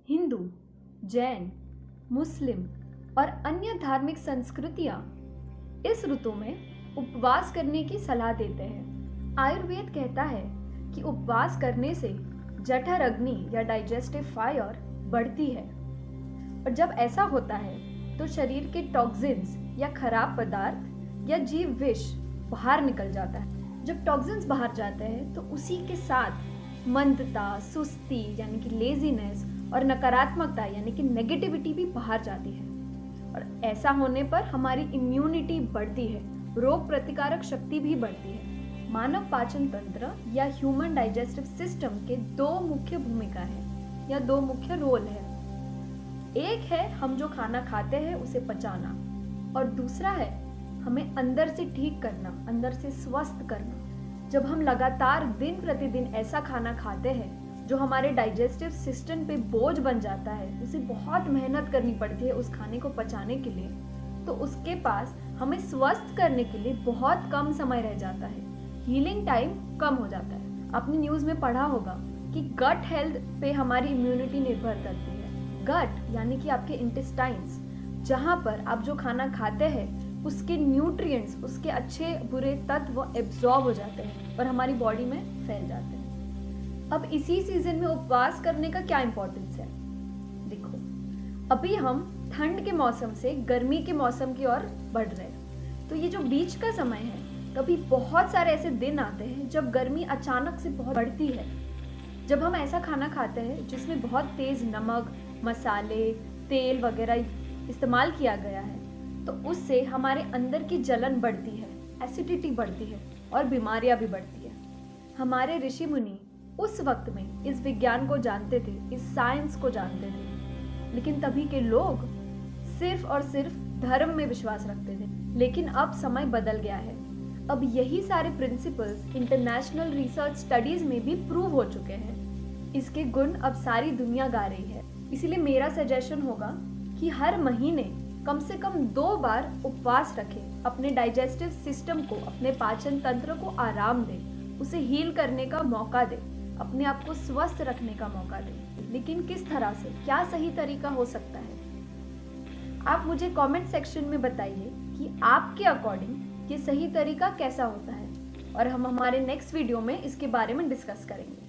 हिंदू, जैन, मुस्लिम और अन्य धार्मिक संस्कृतियां इस ऋतु में उपवास करने की सलाह देते हैं। आयुर्वेद कहता है कि उपवास करने से जठर अग्नि या डाइजेस्टिव फायर बढ़ती है और जब ऐसा होता है तो शरीर के टॉक्सिन्स या खराब पदार्थ या जीव विष बाहर निकल जाता है। जब टॉक्सिन्स बाहर जाते हैं तो उसी के साथ मंदता, सुस्ती यानी कि लेजीनेस और नकारात्मकता यानी कि नेगेटिविटी भी बाहर जाती है और ऐसा होने पर हमारी इम्यूनिटी बढ़ती है, रोग प्रतिकारक शक्ति भी बढ़ती है। मानव पाचन तंत्र या ह्यूमन डाइजेस्टिव सिस्टम के दो मुख्य भूमिका है या दो मुख्य रोल है। एक है हम जो खाना खाते हैं उसे पचाना और दूसरा है हमें अंदर से ठीक करना, अंदर से स्वस्थ करना। जब हम लगातार दिन प्रतिदिन ऐसा खाना खाते हैं जो हमारे डाइजेस्टिव सिस्टम पे बोझ बन जाता है, उसे बहुत मेहनत करनी पड़ती है उस खाने को पचाने के लिए, तो उसके पास हमें स्वस्थ करने के लिए बहुत कम समय रह जाता है, हीलिंग टाइम कम हो जाता है। आपने न्यूज़ में पढ़ा होगा कि गट हेल्थ पे हमारी इम्यूनिटी निर्भर करती है। गट यानी कि आपके इंटेस्टाइन्स, जहाँ पर आप जो खाना खाते हैं उसके न्यूट्रिएंट्स, उसके अच्छे बुरे तत्व एब्जॉर्ब हो जाते हैं और हमारी बॉडी में फैल जाते हैं। अब इसी सीजन में उपवास करने का क्या इंपॉर्टेंस है? देखो, अभी हम ठंड के मौसम से गर्मी के मौसम की ओर बढ़ रहे हैं, तो ये जो बीच का समय है, कभी बहुत सारे ऐसे दिन आते हैं जब गर्मी अचानक से बहुत बढ़ती है। जब हम ऐसा खाना खाते हैं जिसमें बहुत तेज नमक, मसाले, तेल वगैरह इस्तेमाल किया गया है, तो उससे हमारे अंदर की जलन बढ़ती है, एसिडिटी बढ़ती है और बीमारियां भी बढ़ती है। हमारे ऋषि मुनि उस वक्त में इस विज्ञान को जानते थे, इस साइंस को जानते थे, लेकिन तभी के लोग सिर्फ और सिर्फ धर्म में विश्वास रखते थे। लेकिन अब समय बदल गया है। अब यही सारे प्रिंसिपल्स इंटरनेशनल रिसर्च स्टडीज में भी प्रूव हो चुके हैं। इसके गुण अब सारी दुनिया गा रही है। इसीलिए मेरा सजेशन होगा कि हर महीने कम से कम 2 बार उपवास रखें, अपने डाइजेस्टिव सिस्टम को, अपने पाचन तंत्र को आराम दें, उसे हील करने का मौका दें, अपने आप को स्वस्थ रखने का मौका दें। लेकिन किस तरह से, क्या सही तरीका हो सकता है? आप मुझे कमेंट सेक्शन में बताइए कि आपके अकॉर्डिंग ये सही तरीका कैसा होता है और हम हमारे नेक्स्ट वीडियो में इसके बारे में डिस्कस करेंगे।